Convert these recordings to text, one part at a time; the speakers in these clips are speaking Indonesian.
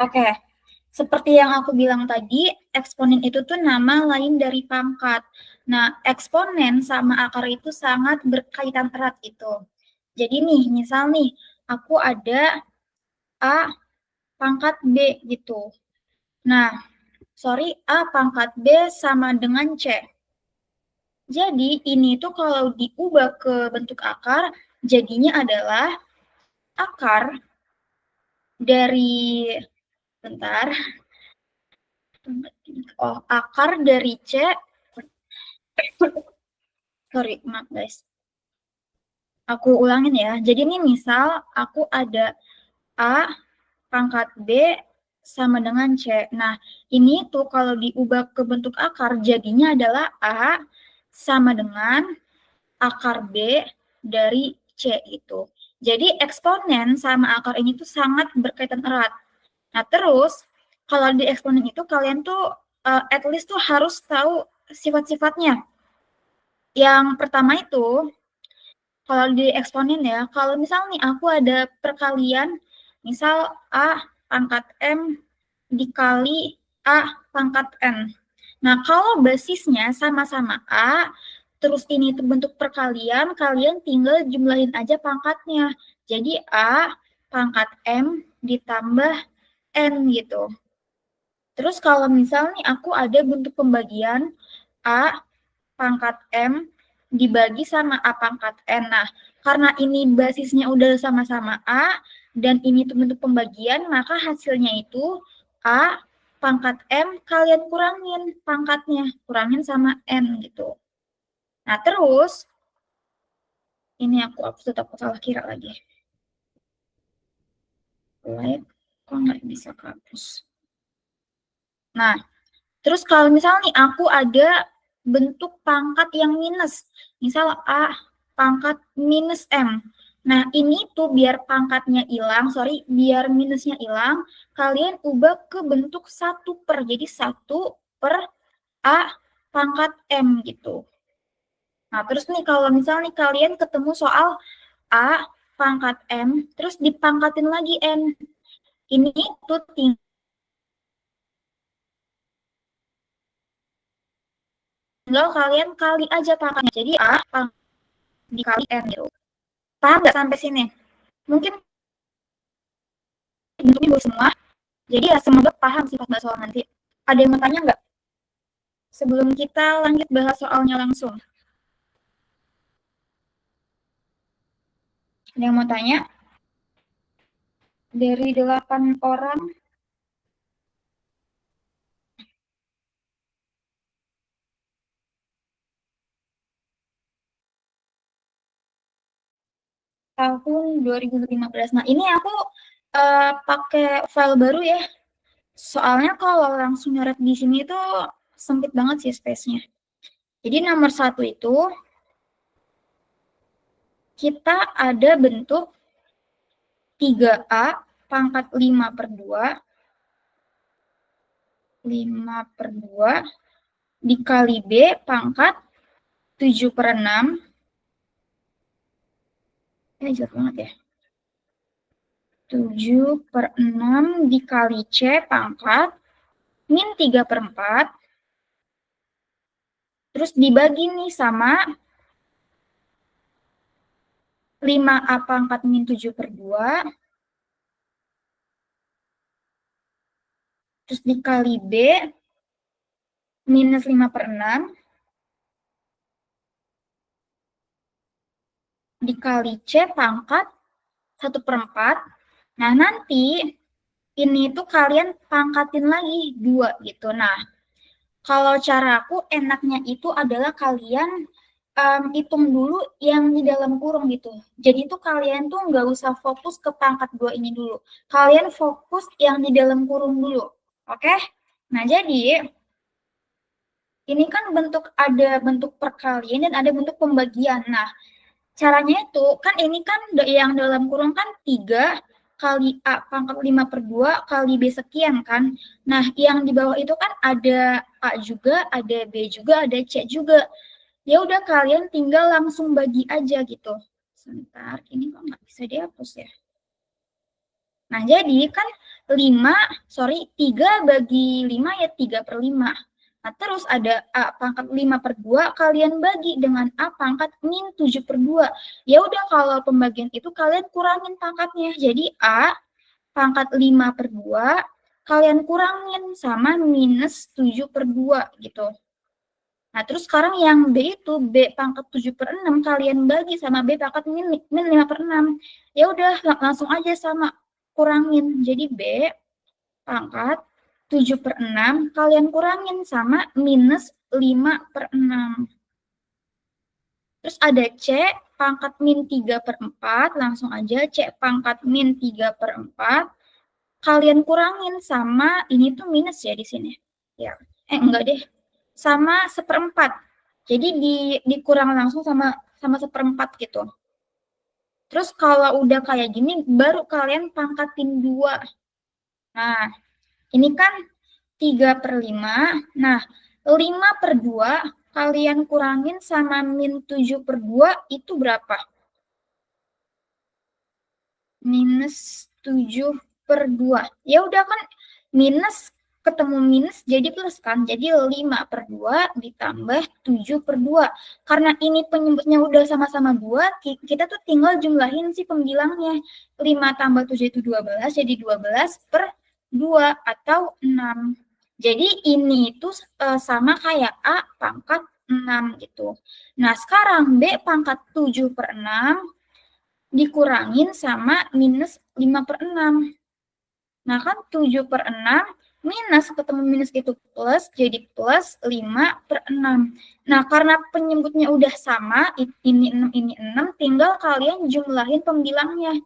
Oke, seperti yang aku bilang tadi, eksponen itu tuh nama lain dari pangkat. Nah, eksponen sama akar itu sangat berkaitan erat gitu. Jadi nih, misal nih, aku ada A pangkat B gitu. Nah, A pangkat B sama dengan C. Jadi, ini tuh kalau diubah ke bentuk akar, jadinya adalah akar dari, bentar, akar dari C, sorry, maaf guys. Aku ulangin ya. Jadi ini misal aku ada A pangkat B sama dengan C. Nah, ini tuh kalau diubah ke bentuk akar, jadinya adalah A sama dengan akar B dari C itu. Jadi eksponen sama akar ini tuh sangat berkaitan erat. Nah, terus kalau di eksponen itu kalian tuh at least tuh harus tahu sifat-sifatnya. Yang pertama itu, kalau di eksponen ya, kalau misal nih aku ada perkalian, misal A pangkat M dikali A pangkat N. Nah, kalau basisnya sama-sama A, terus ini itu bentuk perkalian, kalian tinggal jumlahin aja pangkatnya. Jadi A pangkat M ditambah N gitu. Terus kalau misal nih aku ada bentuk pembagian A pangkat M dibagi sama A pangkat N. Nah, karena ini basisnya udah sama-sama A, dan ini tuh bentuk pembagian, maka hasilnya itu A pangkat M kalian kurangin pangkatnya, kurangin sama N gitu. Nah, terus, ini aku tetap salah kira lagi. Light, kok nggak bisa kehapus. Nah, terus kalau misalnya nih aku ada bentuk pangkat yang minus, misal A pangkat minus M. Nah, ini tuh biar pangkatnya hilang, biar minusnya hilang, kalian ubah ke bentuk 1/. Jadi 1/A pangkat M gitu. Nah, terus nih kalau misalnya nih kalian ketemu soal A pangkat M, terus dipangkatin lagi N. Ini tuh tinggal kalian kali aja pangkatnya. Jadi A dikali N gitu. Paham nggak sampai sini? Mungkin bentuknya bagus semua. Jadi ya semoga paham sifat bahasa soal nanti. Ada yang mau tanya nggak? Sebelum kita lanjut bahas soalnya langsung. Ada yang mau tanya? Dari 8 orang, tahun 2015. Nah, ini aku pakai file baru ya. Soalnya kalau langsung nyoret di sini itu sempit banget sih space-nya. Jadi nomor 1 itu kita ada bentuk 3A pangkat 5/2 dikali B pangkat 7/6. Ini jauh banget ya. 7/6 dikali C pangkat min 3/4. Terus dibagi nih sama 5A pangkat min 7/2. Terus dikali B minus 5/6. Dikali C pangkat 1/4. Nah, nanti ini tuh kalian pangkatin lagi 2 gitu. Nah, kalau cara aku enaknya itu adalah kalian hitung dulu yang di dalam kurung gitu. Jadi tuh kalian tuh nggak usah fokus ke pangkat 2 ini dulu. Kalian fokus yang di dalam kurung dulu. Oke? Nah, jadi ini kan ada bentuk perkalian dan ada bentuk pembagian. Nah, caranya itu, kan ini kan yang dalam kurung kan 3 kali A pangkat 5/2 kali B sekian kan. Nah, yang di bawah itu kan ada A juga, ada B juga, ada C juga. Ya udah kalian tinggal langsung bagi aja gitu. Sebentar, ini kok nggak bisa dihapus ya? Nah, jadi kan 3 bagi 5 ya 3/5. Nah, terus ada A pangkat 5/2 kalian bagi dengan A pangkat min 7/2. Ya udah, kalau pembagian itu kalian kurangin pangkatnya. Jadi A pangkat 5/2 kalian kurangin sama minus 7/2 gitu. Nah, terus sekarang yang B itu B pangkat 7/6 kalian bagi sama B pangkat min 5/6. Ya udah, langsung aja sama kurangin. Jadi B pangkat 7/6 kalian kurangin sama minus 5/6. Terus ada C pangkat min 3/4, langsung aja C pangkat min 3/4 kalian kurangin sama, ini tuh minus ya di sini. Ya, enggak deh. Sama 1/4. Jadi dikurang langsung sama 1/4 gitu. Terus kalau udah kayak gini, baru kalian pangkatin 2. Nah, ini kan 3/5. Nah, 5/2 kalian kurangin sama min 7/2 itu berapa? Minus 7/2. Ya udah kan, minus ketemu minus jadi plus kan. Jadi 5/2 ditambah 7/2. Karena ini penyebutnya udah sama-sama 2, kita tuh tinggal jumlahin si pembilangnya. 5 tambah 7 itu 12, jadi 12/2 atau 6. Jadi ini itu sama kayak A pangkat 6 gitu. Nah, sekarang B pangkat 7/6 dikurangin sama minus 5/6. Nah, kan 7/6 minus ketemu minus itu plus, jadi plus 5/6. Nah, karena penyebutnya udah sama, ini 6, ini 6, tinggal kalian jumlahin pembilangnya.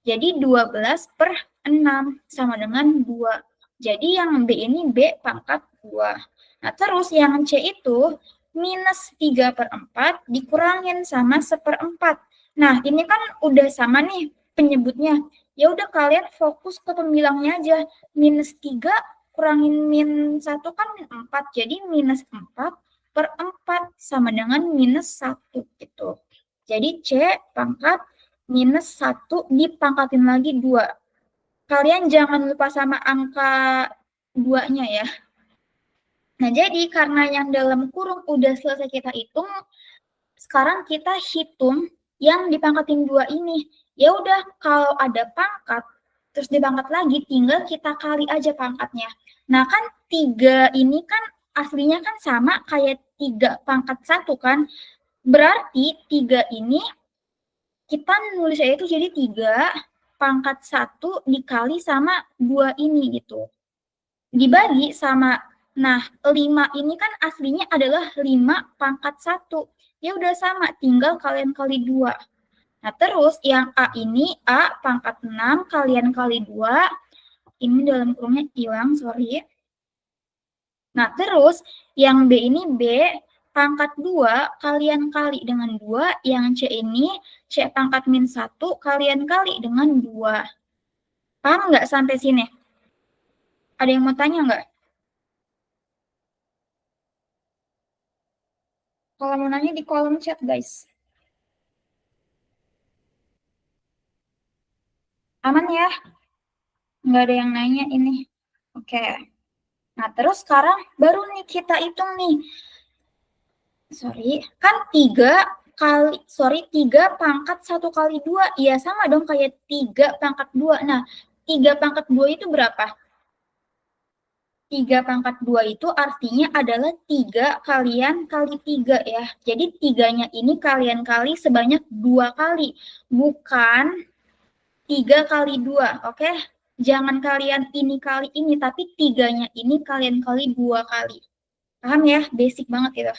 Jadi 12/6 sama dengan 2. Jadi yang B ini B pangkat 2. Nah, terus yang C itu minus 3/4 dikurangin sama 1/4. Nah, ini kan udah sama nih penyebutnya. Ya udah, kalian fokus ke pembilangnya aja. Minus 3 kurangin min 1 kan min 4. Jadi minus 4/4 sama dengan minus 1 gitu. Jadi C pangkat minus 1 dipangkatin lagi 2. Kalian jangan lupa sama angka 2-nya ya. Nah, jadi karena yang dalam kurung udah selesai kita hitung, sekarang kita hitung yang dipangkatin 2 ini. Ya udah, kalau ada pangkat, terus dipangkat lagi, tinggal kita kali aja pangkatnya. Nah, kan 3 ini kan aslinya kan sama kayak 3 pangkat 1 kan. Berarti 3 ini kita nulisnya itu jadi 3 pangkat 1 dikali sama 2 ini gitu. Dibagi sama, nah 5 ini kan aslinya adalah 5 pangkat 1. Ya udah sama, tinggal kalian kali 2. Nah, terus yang A ini, A pangkat 6 kalian kali 2. Ini dalam kurungnya hilang, sorry. Nah, terus yang B ini B pangkat 2 kalian kali dengan 2. Yang C ini C pangkat min 1 kalian kali dengan 2. Paham nggak sampai sini? Ada yang mau tanya nggak? Kalau mau nanya di kolom chat, guys. Aman ya? Nggak ada yang nanya ini. Oke. Nah, terus sekarang baru nih kita hitung nih. Kan 3 pangkat 1 kali 2. Ya sama dong kayak 3 pangkat 2. Nah, 3 pangkat 2 itu berapa? 3 pangkat 2 itu artinya adalah 3 kalian kali 3 ya. Jadi 3-nya ini kalian kali sebanyak 2 kali. Bukan 3 kali 2, oke? Jangan kalian ini kali ini, tapi 3-nya ini kalian kali 2 kali. Paham ya? Basic banget itu.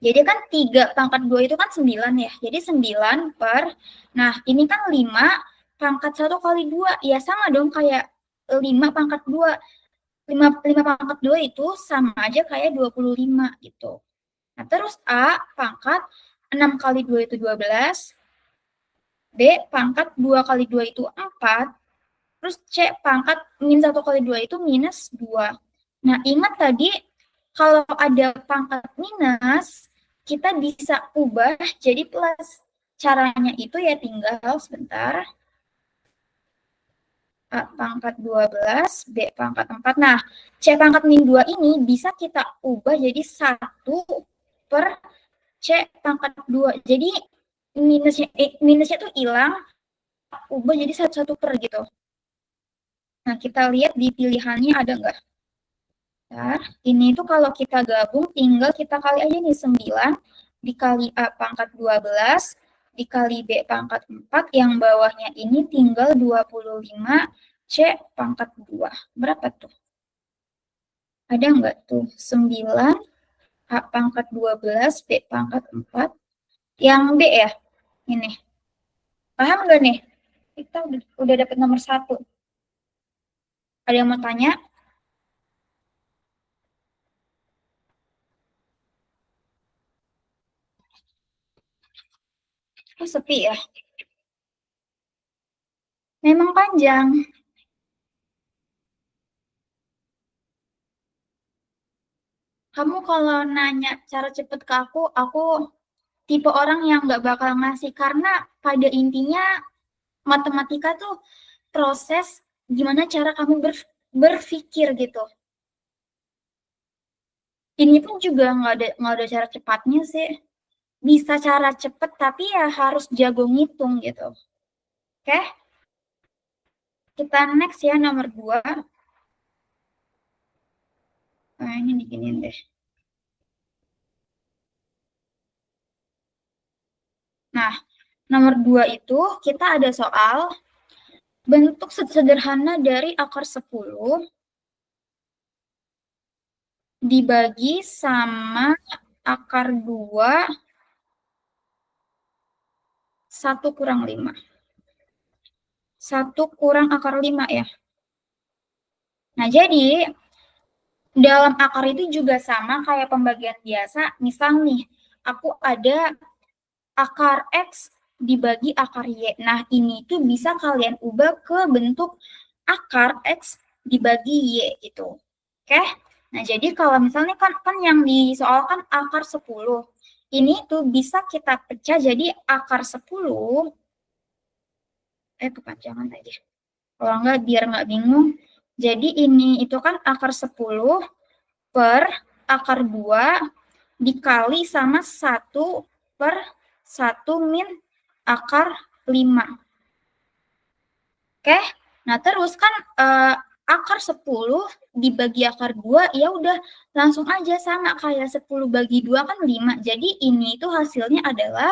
Jadi kan 3 pangkat 2 itu kan 9 ya. Jadi 9 per, nah ini kan 5 pangkat 1 kali 2. Ya sama dong kayak 5 pangkat 2. 5 pangkat 2 itu sama aja kayak 25 gitu. Nah, terus A pangkat 6 kali 2 itu 12. B pangkat 2 kali 2 itu 4. Terus C pangkat min 1 kali 2 itu minus 2. Nah, ingat tadi kalau ada pangkat minus, kita bisa ubah jadi plus. Caranya itu ya tinggal sebentar. A pangkat 12, B pangkat 4. Nah, C pangkat min 2 ini bisa kita ubah jadi 1 per C pangkat 2. Jadi minusnya tuh hilang, ubah jadi 1 per gitu. Nah, kita lihat di pilihannya ada nggak? Nah, ini tuh kalau kita gabung, tinggal kita kali aja nih 9 dikali A pangkat 12 dikali B pangkat 4, yang bawahnya ini tinggal 25 C pangkat 2. Berapa tuh? Ada nggak tuh? 9 A pangkat 12 B pangkat 4. Yang B ya? Ini. Paham nggak nih? Kita udah dapat nomor 1. Ada yang mau tanya? Oh, sepi ya? Memang panjang. Kamu kalau nanya cara cepet ke aku tipe orang yang nggak bakal ngasih, karena pada intinya matematika tuh proses gimana cara kamu berpikir gitu. Ini pun juga nggak ada cara cepatnya sih. Bisa cara cepet tapi ya harus jago ngitung gitu. Oke, kita next ya, nomor 2. Nah, ini diginiin deh. Nah, nomor 2 itu kita ada soal bentuk sederhana dari akar 10 dibagi sama akar 2 1 kurang 5. 1 kurang akar 5 ya. Nah, jadi dalam akar itu juga sama kayak pembagian biasa. Misal nih, aku ada akar X dibagi akar Y. Nah, ini tuh bisa kalian ubah ke bentuk akar X dibagi Y gitu. Oke? Nah, jadi kalau misalnya kan yang disoalkan akar 10. Ini tuh bisa kita pecah jadi akar 10. Kepanjangan tadi. Kalau enggak, biar nggak bingung. Jadi ini itu kan akar 10 per akar 2 dikali sama 1 per 1 min akar 5. Oke? Nah, terus kan akar 10 dibagi akar 2, ya udah langsung aja sama kayak 10 bagi 2 kan 5. Jadi ini itu hasilnya adalah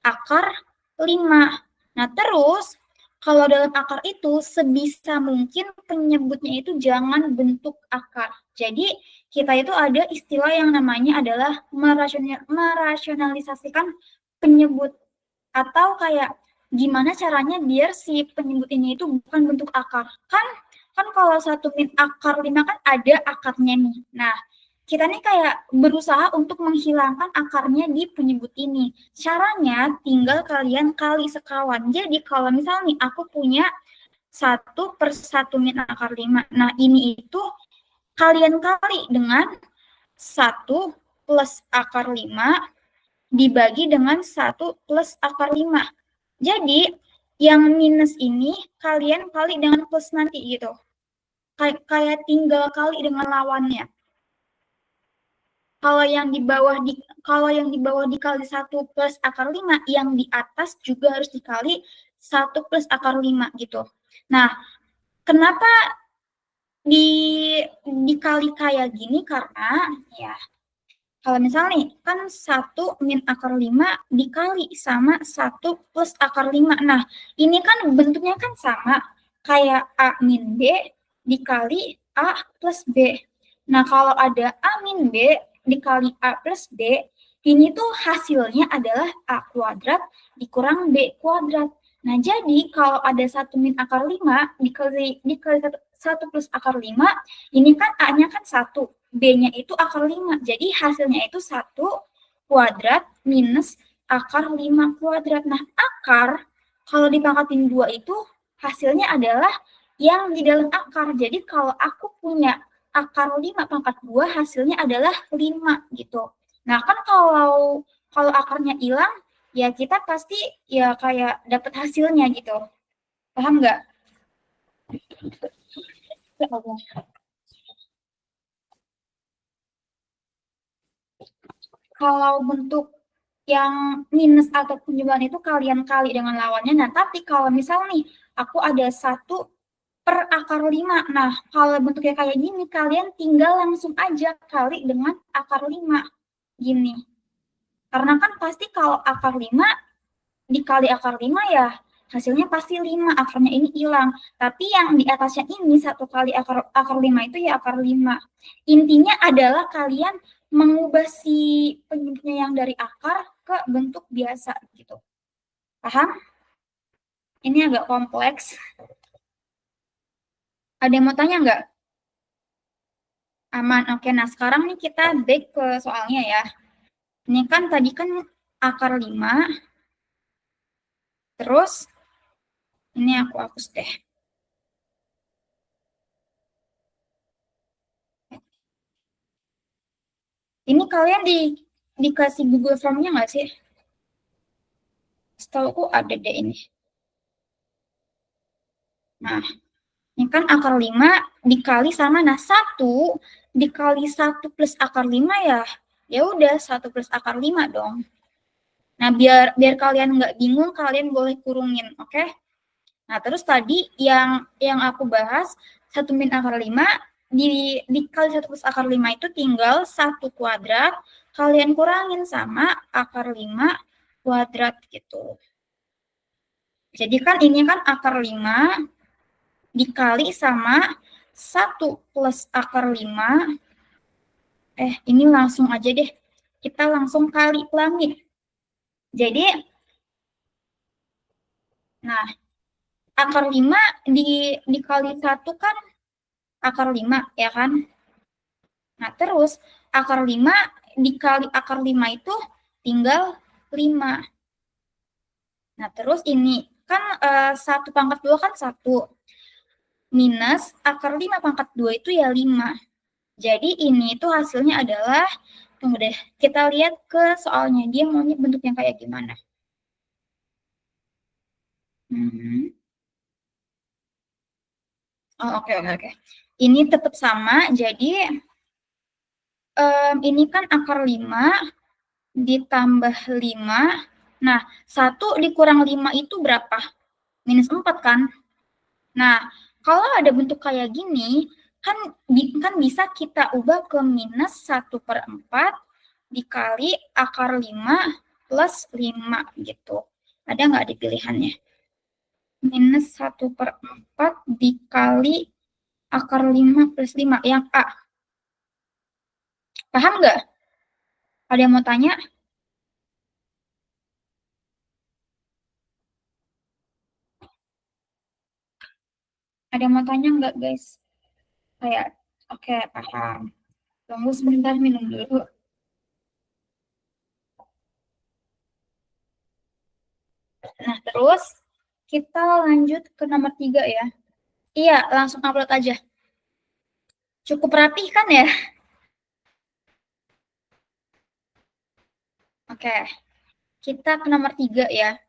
akar 5. Nah, terus kalau dalam akar itu sebisa mungkin penyebutnya itu jangan bentuk akar. Jadi kita itu ada istilah yang namanya adalah merasionalisasikan penyebut, atau kayak gimana caranya biar si penyebut ini itu bukan bentuk akar. Kan kalau 1 min akar 5 kan ada akarnya nih. Nah, kita nih kayak berusaha untuk menghilangkan akarnya di penyebut ini. Caranya tinggal kalian kali sekawan. Jadi kalau misalnya nih aku punya 1 per 1 min akar 5. Nah, ini itu kalian kali dengan 1 plus akar 5 dibagi dengan 1 plus akar 5. Jadi yang minus ini kalian kali dengan plus nanti gitu. Kayak tinggal kali dengan lawannya. Kalau yang di bawah dikali 1 plus akar 5, yang di atas juga harus dikali 1 plus akar 5 gitu. Nah, kenapa dikali kayak gini? Karena ya kalau misalnya nih, kan 1 min akar 5 dikali sama 1 plus akar 5. Nah, ini kan bentuknya kan sama kayak A min B dikali A plus B. Nah, kalau ada A min B dikali A plus B, ini tuh hasilnya adalah A kuadrat dikurang B kuadrat. Nah, jadi kalau ada 1 min akar 5 dikali 1 plus akar 5, ini kan A-nya kan 1, B-nya itu akar 5. Jadi hasilnya itu 1 kuadrat minus akar 5 kuadrat. Nah, akar kalau dipangkatin 2 itu hasilnya adalah yang di dalam akar. Jadi kalau aku punya akar 5 pangkat 2, hasilnya adalah 5 gitu. Nah, kan kalau akarnya hilang, ya kita pasti ya kayak dapat hasilnya gitu. Paham nggak? Kalau bentuk yang minus atau penjumlahan itu kalian kali dengan lawannya. Nah, tapi kalau misal nih, aku ada 1 per akar 5. Nah, kalau bentuknya kayak gini, kalian tinggal langsung aja kali dengan akar 5. Gini. Karena kan pasti kalau akar 5 dikali akar 5 ya hasilnya pasti 5, akarnya ini hilang. Tapi yang di atasnya ini 1 kali akar 5 itu ya akar 5. Intinya adalah kalian mengubah si bentuknya yang dari akar ke bentuk biasa gitu. Paham? Ini agak kompleks. Ada yang mau tanya nggak? Aman. Oke, nah sekarang nih kita back ke soalnya ya. Ini kan tadi kan akar 5. Terus ini aku hapus deh. Ini kalian dikasih Google Form-nya nggak sih? Setahu ada deh ini. Nah, ini kan akar 5 dikali sama, nah 1 dikali 1 plus akar 5 ya udah 1 plus akar 5 dong. Nah, biar kalian nggak bingung, kalian boleh kurungin, oke? Nah, terus tadi yang aku bahas, 1 min akar 5, dikali 1 plus akar 5 itu tinggal 1 kuadrat, kalian kurangin sama akar 5 kuadrat gitu. Jadi kan ini kan akar 5 dikali sama 1 plus akar 5. Ini langsung aja deh. Kita langsung kali pelangi. Jadi, nah, akar 5 dikali 1 kan akar 5, ya kan? Nah, terus akar 5 dikali akar 5 itu tinggal 5. Nah, terus ini kan 1 pangkat 2 kan 1. Minus akar 5 pangkat 2 itu ya 5. Jadi ini tuh hasilnya adalah, tunggu deh, kita lihat ke soalnya. Dia maunya bentuknya kayak gimana. Oh, oke. Ini tetap sama, jadi ini kan akar 5 ditambah 5. Nah, 1 dikurang 5 itu berapa? Minus 4 kan? Nah, kalau ada bentuk kayak gini, kan bisa kita ubah ke minus 1/4 dikali akar 5 plus 5 gitu. Ada nggak di pilihannya? Minus 1/4 dikali akar 5 plus 5. Yang A. Paham nggak? Ada yang mau tanya? Ada yang mau tanya nggak, guys? Kayak, oke, paham. Tunggu sebentar, minum dulu. Nah, terus kita lanjut ke nomor 3 ya. Iya, langsung upload aja. Cukup rapih kan ya? Oke, kita ke nomor 3 ya.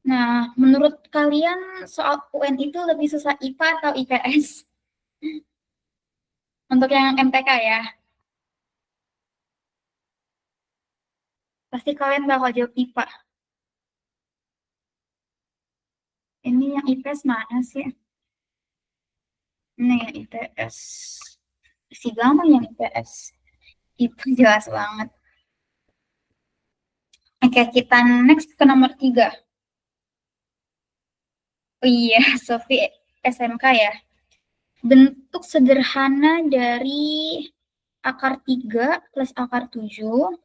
Nah, menurut kalian soal UN itu lebih susah IPA atau IPS? Untuk yang MTK ya. Pasti kalian bakal jawab IPA. Ini yang IPS mana sih? Ini yang IPS. Si gampang yang IPS. Itu jelas banget. Oke, kita next ke nomor 3. Oh iya, Sofi SMK ya. Bentuk sederhana dari akar 3 plus akar 7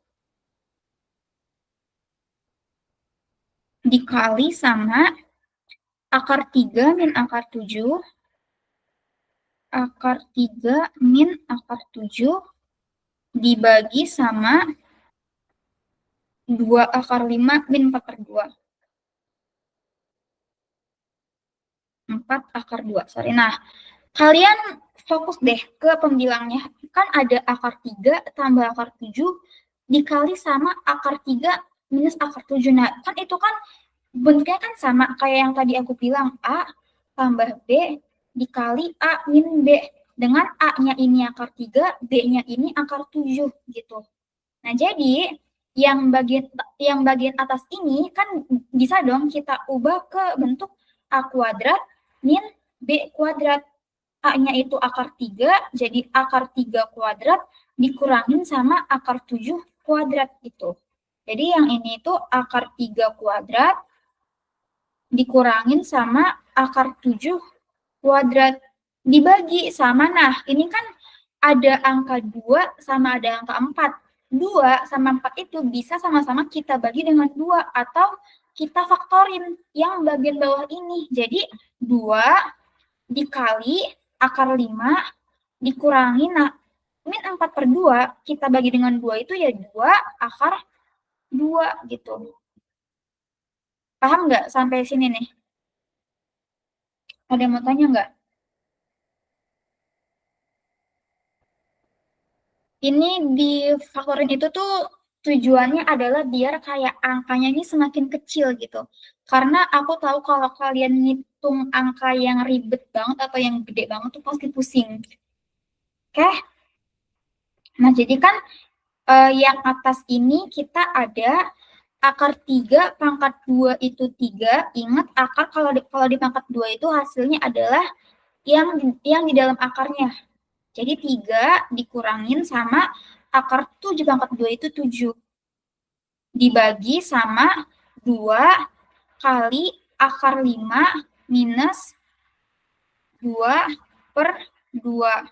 dikali sama akar 3 min akar 7, akar 3 min akar 7 dibagi sama 2 akar 5 min 4/2. 4 akar 2, sorry. Nah, kalian fokus deh ke pembilangnya. Kan ada akar 3 tambah akar 7 dikali sama akar 3 minus akar 7. Nah, kan itu kan bentuknya kan sama kayak yang tadi aku bilang, A tambah B dikali A min B. Dengan A-nya ini akar 3, B-nya ini akar 7 gitu. Nah, jadi yang bagian atas ini kan bisa dong kita ubah ke bentuk A kuadrat min B kuadrat. A-nya itu akar 3, jadi akar 3 kuadrat dikurangin sama akar 7 kuadrat itu. Jadi yang ini itu akar 3 kuadrat dikurangin sama akar 7 kuadrat dibagi sama, nah ini kan ada angka 2 sama ada angka 4. 2 sama 4 itu bisa sama-sama kita bagi dengan 2 atau kita faktorin yang bagian bawah ini. Jadi 2 dikali akar 5 dikurangi, nah min 4/2 kita bagi dengan 2 itu ya 2 akar 2 gitu. Paham nggak sampai sini nih? Ada yang mau tanya nggak? Ini di faktorin itu tuh tujuannya adalah biar kayak angkanya ini semakin kecil gitu. Karena aku tahu kalau kalian ngitung angka yang ribet banget atau yang gede banget tuh pasti pusing. Oke? Nah, jadi kan yang atas ini kita ada akar 3 pangkat 2 itu 3. Ingat akar kalau di pangkat 2 itu hasilnya adalah yang di dalam akarnya. Jadi 3 dikurangin sama akar 7 pangkat 2 itu 7. Dibagi sama 2 kali akar 5 minus 2/2.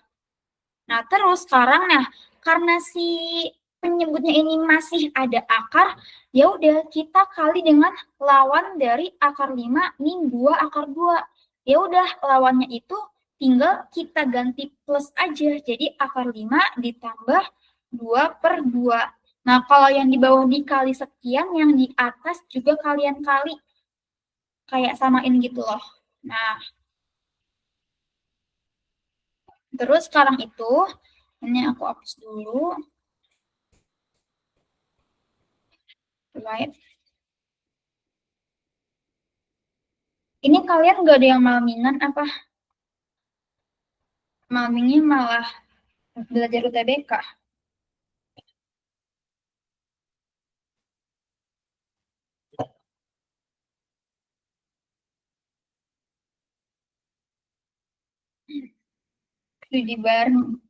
Nah, terus sekarang karena si penyebutnya ini masih ada akar, ya udah kita kali dengan lawan dari akar 5 min 2 akar 2. Ya udah lawannya itu tinggal kita ganti plus aja. Jadi akar 5 ditambah 2/2. Nah, kalau yang di bawah dikali sekian, yang di atas juga kalian kali. Kayak samain gitu loh. Nah, terus sekarang itu, ini aku hapus dulu. Right. Ini kalian gak ada yang malmingan apa? Malmingnya malah belajar UTBK. Studi bareng.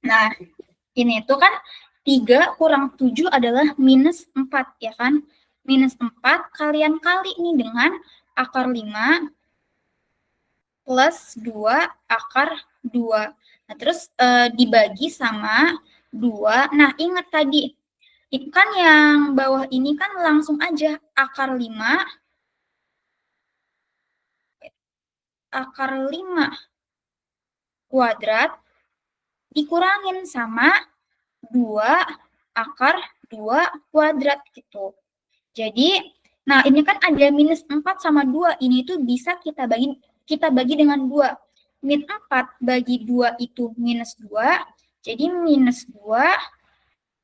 Nah, ini tuh kan 3 kurang 7 adalah minus 4, ya kan? Minus 4 kalian kali nih dengan akar 5 plus 2 akar 2. Nah, terus dibagi sama 2. Nah, ingat tadi, kan yang bawah ini kan langsung aja akar 5 kuadrat dikurangin sama 2 akar 2 kuadrat gitu. Jadi, nah ini kan ada minus 4 sama 2. Ini tuh bisa kita bagi dengan 2. Min 4 bagi 2 itu minus 2. Jadi minus 2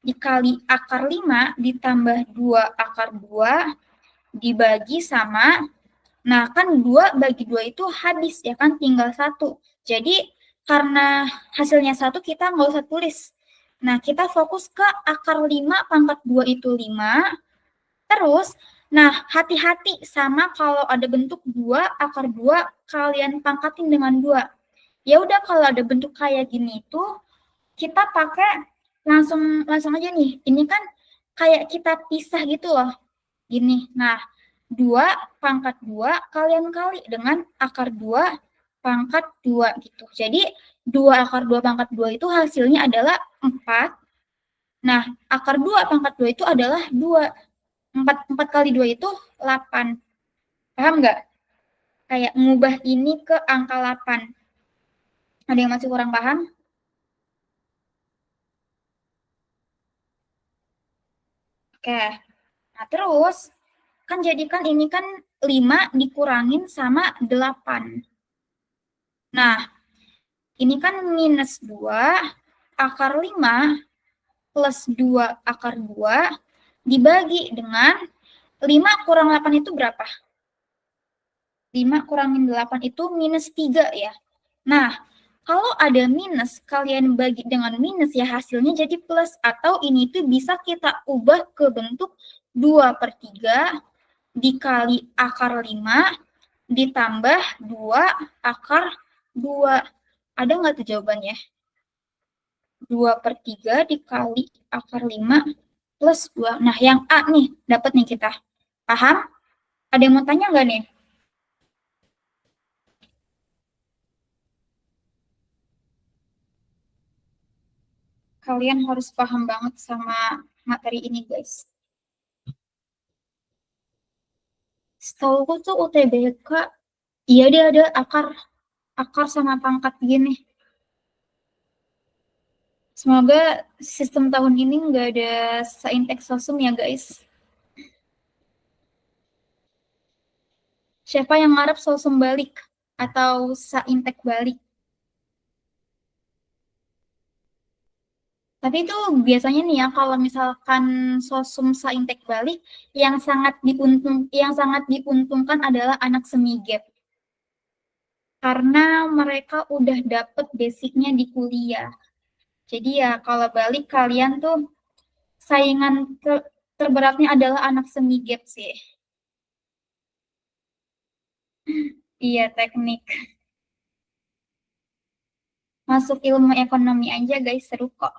dikali akar 5 ditambah 2 akar 2 dibagi sama, nah kan 2 bagi 2 itu habis ya kan, tinggal 1. Jadi karena hasilnya 1 kita nggak usah tulis. Nah, kita fokus ke akar 5 pangkat 2 itu 5. Terus, nah hati-hati sama kalau ada bentuk 2 akar 2 kalian pangkatin dengan 2. Ya udah kalau ada bentuk kayak gini itu kita pakai langsung aja nih. Ini kan kayak kita pisah gitu loh. Gini. Nah, 2 pangkat 2 kalian kali dengan akar 2 pangkat 2 gitu. Jadi 2 akar 2 pangkat 2 itu hasilnya adalah 4. Nah, akar 2 pangkat 2 itu adalah 2. 4 kali 2 itu 8. Paham nggak? Kayak ngubah ini ke angka 8. Ada yang masih kurang paham? Oke. Nah, terus kan jadikan ini kan 5 dikurangin sama 8. Nah, ini kan minus 2 akar 5 plus 2 akar 2 dibagi dengan 5 kurang 8 itu berapa? 5 kurangin 8 itu minus 3 ya. Nah, kalau ada minus, kalian bagi dengan minus ya hasilnya jadi plus. Atau ini tuh bisa kita ubah ke bentuk 2/3 dikali akar 5 ditambah 2 akar 2. Ada nggak tuh jawabannya? 2/3 dikali akar 5 plus 2. Nah, yang A nih, dapat nih kita. Paham? Ada yang mau tanya nggak nih? Kalian harus paham banget sama materi ini, guys. Setahu tuh UTBK, iya dia ada akar sama pangkat gini. Semoga sistem tahun ini nggak ada saintek sosum ya, guys. Siapa yang ngarep sosum balik atau saintek balik? Tapi itu biasanya nih ya, kalau misalkan sosum saintek balik, yang sangat diuntungkan adalah anak semigap. Karena mereka udah dapet basicnya di kuliah. Jadi ya kalau balik kalian tuh saingan terberatnya adalah anak semigap sih. Iya, teknik. Masuk ilmu ekonomi aja guys, seru kok.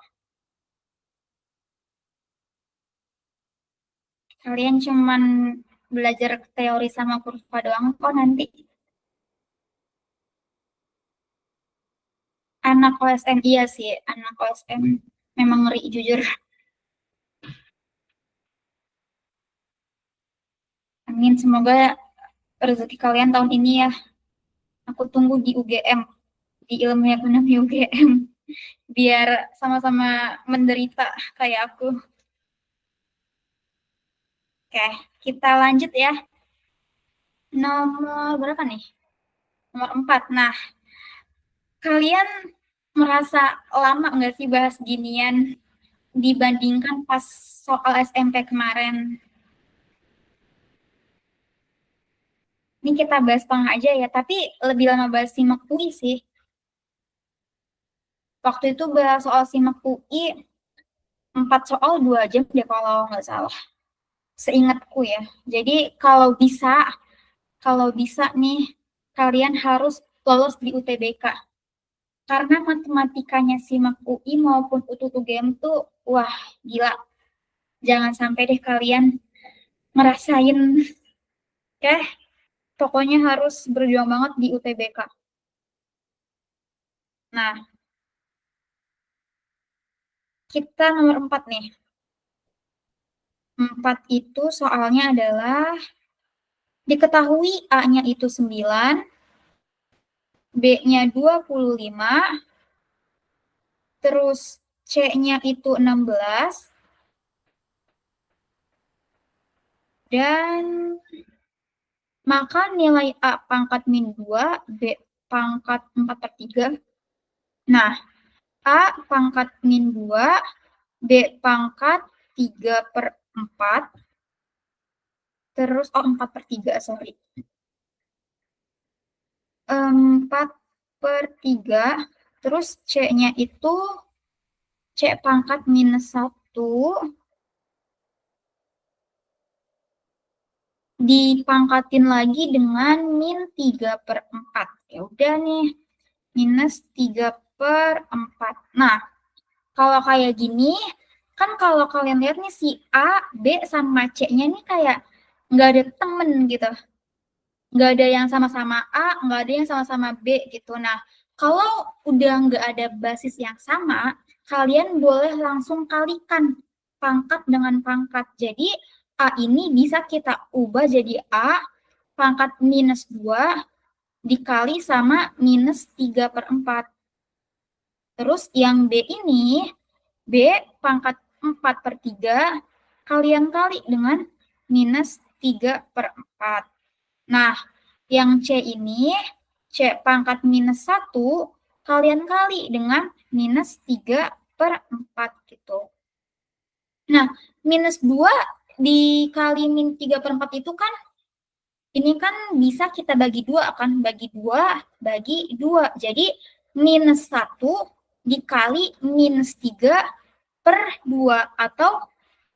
Kalian cuman belajar teori sama kurva doang kok nanti. Anak OSM iya sih, anak OSM memang ngeri jujur. Amin, semoga rezeki kalian tahun ini ya. Aku tunggu di UGM, di ilmu ekonomi UGM. Biar sama-sama menderita kayak aku. Oke, kita lanjut ya. Nomor berapa nih? Nomor 4. Nah, kalian merasa lama nggak sih bahas ginian dibandingkan pas soal SMP kemarin? Ini kita bahas tengah aja ya, tapi lebih lama bahas simak UI sih. Waktu itu bahas soal simak UI 4 soal 2 jam deh kalau nggak salah. Seingatku ya. Jadi kalau bisa nih kalian harus lolos di UTBK. Karena matematikanya simak UI maupun UTUGM tuh wah gila. Jangan sampai deh kalian ngerasain, oke? Pokoknya harus berjuang banget di UTBK. Nah, kita nomor 4 nih. 4 itu soalnya adalah diketahui A-nya itu 9, B-nya 25, terus C-nya itu 16, dan maka nilai A pangkat min 2, B pangkat 4/3. Nah, A pangkat min 2, B pangkat 3/4, terus 4/3, sorry. 4/3, terus C-nya itu C pangkat minus 1 dipangkatin lagi dengan min 3/4. Ya udah nih, minus 3/4. Nah, kalau kayak gini, kan kalau kalian lihat nih si A, B, sama C-nya nih kayak nggak ada temen gitu. Nggak ada yang sama-sama A, nggak ada yang sama-sama B gitu. Nah, kalau udah nggak ada basis yang sama, kalian boleh langsung kalikan pangkat dengan pangkat. Jadi, A ini bisa kita ubah jadi A pangkat minus 2 dikali sama minus 3/4. Terus yang B ini, B pangkat 4/3 kalian kali dengan minus 3/4. Nah, yang C ini, C pangkat minus 1 kalian kali dengan minus 3/4 gitu. Nah, minus 2 dikali min 3/4 itu kan, ini kan bisa kita bagi 2, akan bagi 2 bagi 2. Jadi, minus 1 dikali minus 3/2 atau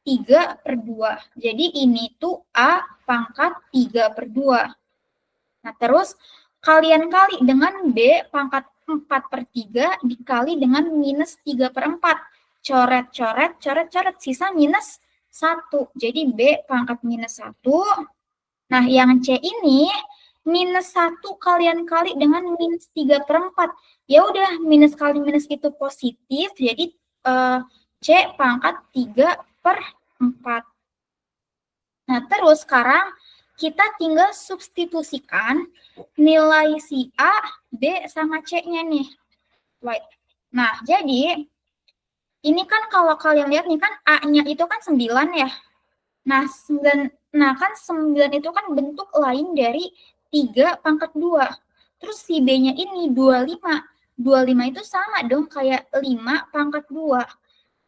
3/2. Jadi, ini tuh A pangkat 3/2. Nah, terus kalian kali dengan B pangkat 4/3 dikali dengan minus 3/4. Coret-coret, coret-coret, sisa minus 1. Jadi B pangkat minus 1. Nah, yang C ini minus 1 kalian kali dengan minus 3/4. Ya udah, minus kali minus itu positif, jadi C pangkat 3/4. Nah, terus sekarang kita tinggal substitusikan nilai si A, B, sama C-nya nih. Nah, jadi ini kan kalau kalian lihat nih kan A-nya itu kan 9 ya. Nah, 9 itu kan bentuk lain dari 3/2. Terus si B-nya ini 25. 25 itu sama dong kayak 5/2.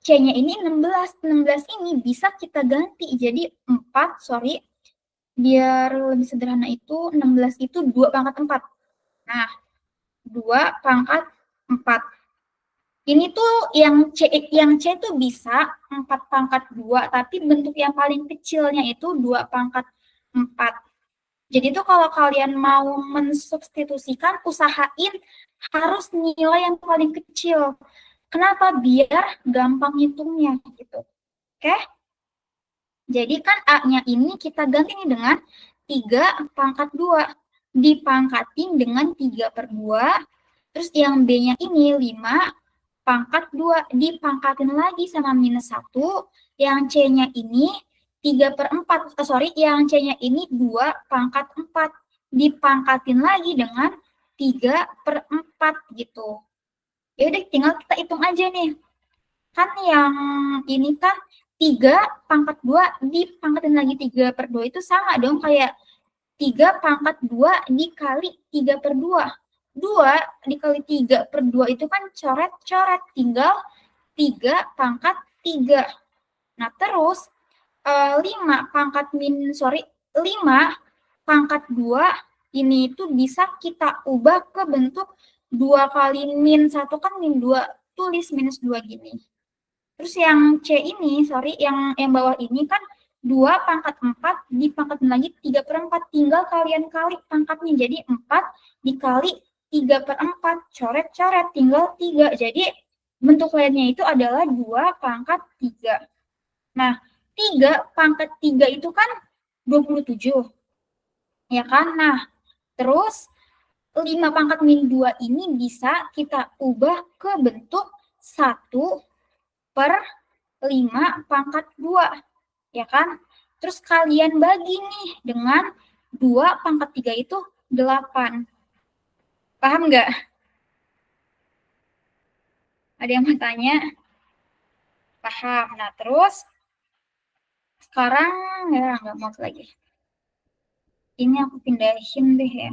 C-nya ini 16. 16 ini bisa kita ganti jadi 4, biar lebih sederhana itu 16 itu 2/4. Nah, 2/4. Ini tuh yang C itu bisa 4/2, tapi bentuk yang paling kecilnya itu 2/4. Jadi tuh kalau kalian mau mensubstitusikan, usahain harus nilai yang paling kecil. Kenapa? Biar gampang hitungnya gitu. Oke? Jadi kan A-nya ini kita ganti nih dengan 3/2. Dipangkatin dengan 3/2. Terus yang B-nya ini 5/2. Dipangkatin lagi sama minus 1. Yang C-nya ini 3/4. Yang C-nya ini 2/4. Dipangkatin lagi dengan 3/4 gitu. Ya udah, tinggal kita hitung aja nih. Kan yang ini kan 3/2 dipangkatin lagi 3/2 itu sama dong kayak 3/2 dikali 3/2. 2 dikali 3/2 itu kan coret-coret, tinggal 3/3. Nah, terus 5/2 ini itu bisa kita ubah ke bentuk 2 kali min 1 kan min 2, tulis minus 2 gini. Terus yang C ini, yang bawah ini kan 2/4 dipangkatin lagi 3/4. Tinggal kalian kali pangkatnya. Jadi 4 dikali 3/4. Coret-coret, tinggal 3. Jadi bentuk lainnya itu adalah 2/3. Nah, 3/3 itu kan 27. Ya kan? Nah, terus 5/-2 ini bisa kita ubah ke bentuk 1/5/2, ya kan? Terus kalian bagi nih dengan 2/3 itu 8. Paham nggak? Ada yang mau tanya? Paham. Nah, terus sekarang ya nggak mau lagi. Ini aku pindahin deh ya.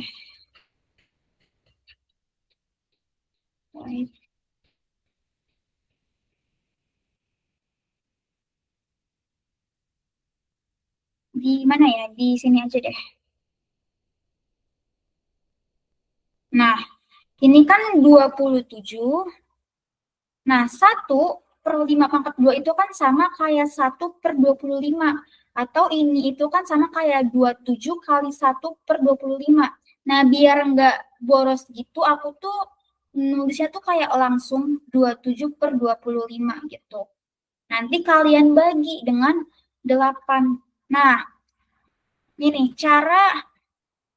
Di mana ya? Di sini aja deh. Nah, ini kan 27. Nah, 1/5/2 itu kan sama kayak 1/25. Atau ini itu kan sama kayak 27 kali 1/25. Nah, biar nggak boros gitu, aku tuh nulisnya tuh kayak langsung 27/25 gitu. Nanti kalian bagi dengan 8. Nah, ini cara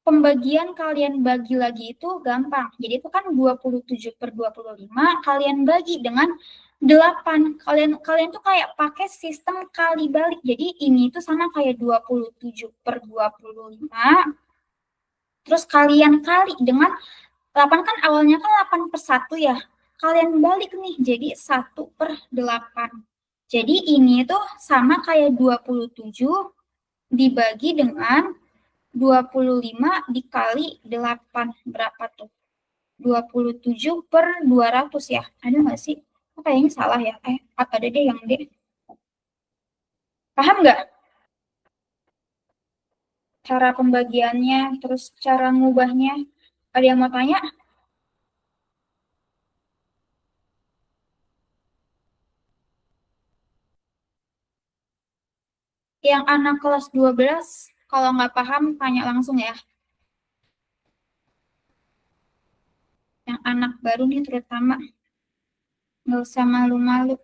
pembagian kalian bagi lagi itu gampang. Jadi itu kan 27/25 kalian bagi dengan 8. Kalian tuh kayak pakai sistem kali balik. Jadi ini itu sama kayak 27/25. Terus kalian kali dengan 8 kan awalnya kan 8/1 ya. Kalian balik nih jadi 1/8. Jadi ini tuh sama kayak 27 dibagi dengan 25 dikali 8. Berapa tuh? 27/200 ya. Ada nggak sih? Kayaknya salah ya. Ada deh yang D. Paham nggak? Cara pembagiannya, terus cara ngubahnya. Ada yang mau tanya? Yang anak kelas 12, kalau nggak paham, tanya langsung ya. Yang anak baru nih terutama, nggak usah malu-malu.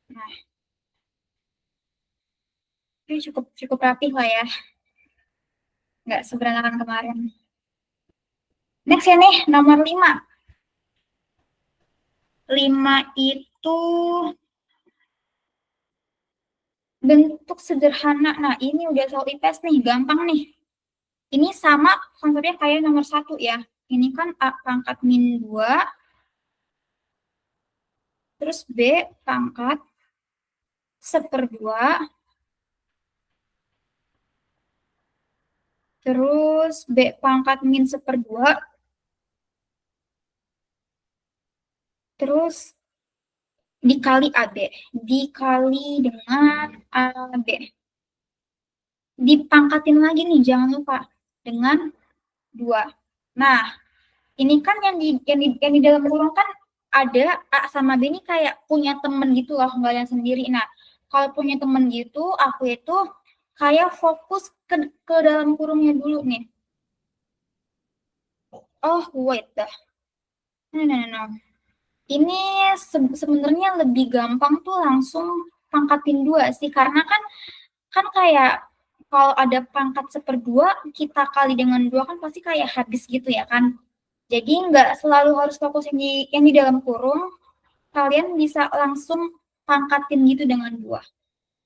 Nah, ini cukup cukup rapih lah ya, nggak seberantakan kemarin. Next ya nih, nomor 5. 5 itu bentuk sederhana. Nah, ini udah tahu IPS nih, gampang nih. Ini sama konsepnya kayak nomor 1 ya. Ini kan A pangkat min 2, terus B pangkat 1/2, terus B pangkat min 1/2, terus dikali AB, dikali dengan AB. Dipangkatin lagi nih, jangan lupa, dengan 2. Nah, ini kan yang di dalam kurung kan ada A sama B ini kayak punya temen gitu loh, nggak yang sendiri. Nah, kalau punya temen gitu, aku itu kayak fokus ke dalam kurungnya dulu nih. Oh, wait dah. No. Ini sebenarnya lebih gampang tuh langsung pangkatin 2 sih, karena kan kayak kalau ada pangkat 1/2, kita kali dengan 2 kan pasti kayak habis gitu ya kan. Jadi nggak selalu harus fokus yang di dalam kurung, kalian bisa langsung pangkatin gitu dengan 2.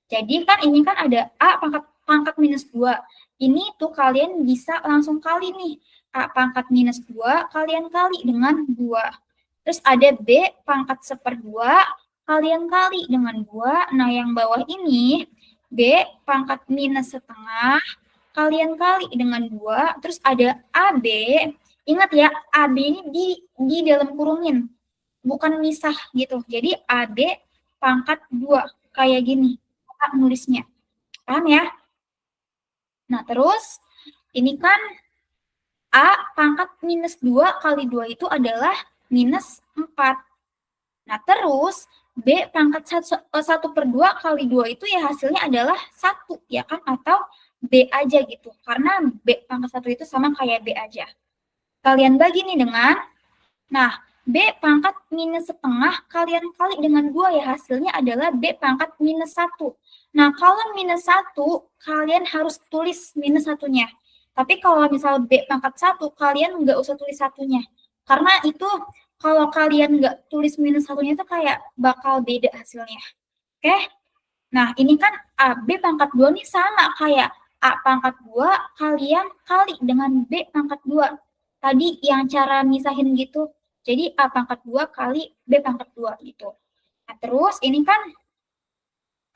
Jadi kan ini kan ada A pangkat minus 2. Ini tuh kalian bisa langsung kali nih. A pangkat minus 2 kalian kali dengan 2. Terus ada B pangkat 1/2 kalian kali dengan 2. Nah, yang bawah ini B pangkat minus 1/2 kalian kali dengan 2. Terus ada AB. Ingat ya, AB ini di dalam kurungin. Bukan misah gitu. Jadi AB pangkat 2. Kayak gini nulisnya. Paham ya? Nah, terus ini kan A pangkat minus 2 kali 2 itu adalah minus 4. Nah, terus B pangkat 1/2 kali 2 itu ya hasilnya adalah 1, ya kan? Atau B aja gitu. Karena B pangkat 1 itu sama kayak B aja. Kalian bagi nih dengan, nah, B pangkat minus 1/2 kalian kali dengan 2 ya hasilnya adalah B pangkat minus 1. Nah, kalau minus 1, kalian harus tulis minus 1-nya. Tapi kalau misal B pangkat 1, kalian nggak usah tulis 1-nya. Karena itu kalau kalian nggak tulis minus 1-nya itu kayak bakal beda hasilnya. Oke? Nah, ini kan AB pangkat 2 nih sama kayak A pangkat 2 kalian kali dengan B pangkat 2. Tadi yang cara misahin gitu. Jadi A pangkat 2 kali B pangkat 2 gitu. Nah, terus ini kan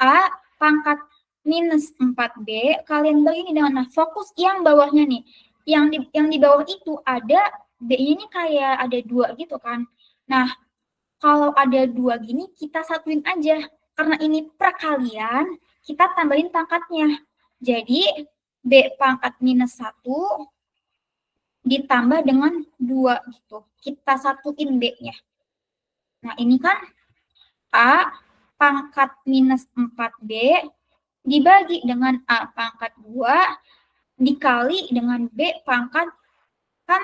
A pangkat minus 4B, kalian bagi ini dengan, nah, fokus yang bawahnya nih. Yang di bawah itu ada, B-nya ini kayak ada 2 gitu kan. Nah, kalau ada 2 gini, kita satuin aja. Karena ini perkalian, kita tambahin pangkatnya. Jadi, B pangkat minus 1 ditambah dengan 2 gitu. Kita satuin B-nya. Nah, ini kan A pangkat minus 4B dibagi dengan A pangkat 2 dikali dengan B pangkat, kan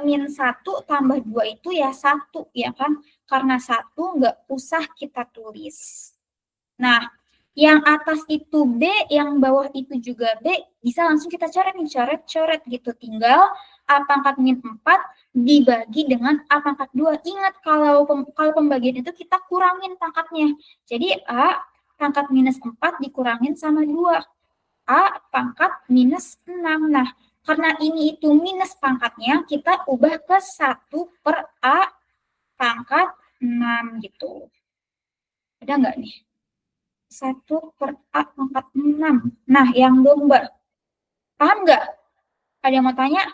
min 1 tambah 2 itu ya 1 ya kan, karena 1 nggak usah kita tulis. Nah, yang atas itu B, yang bawah itu juga B, bisa langsung kita coret nih, coret gitu, tinggal A pangkat min 4 dibagi dengan A pangkat 2. Ingat kalau pembagian itu kita kurangin pangkatnya, jadi A pangkat minus 4 dikurangin sama 2. A pangkat minus 6. Nah, karena ini itu minus pangkatnya, kita ubah ke 1/A pangkat 6 gitu. Ada nggak nih? 1/A pangkat 6. Nah, yang domba. Paham nggak? Ada yang mau tanya?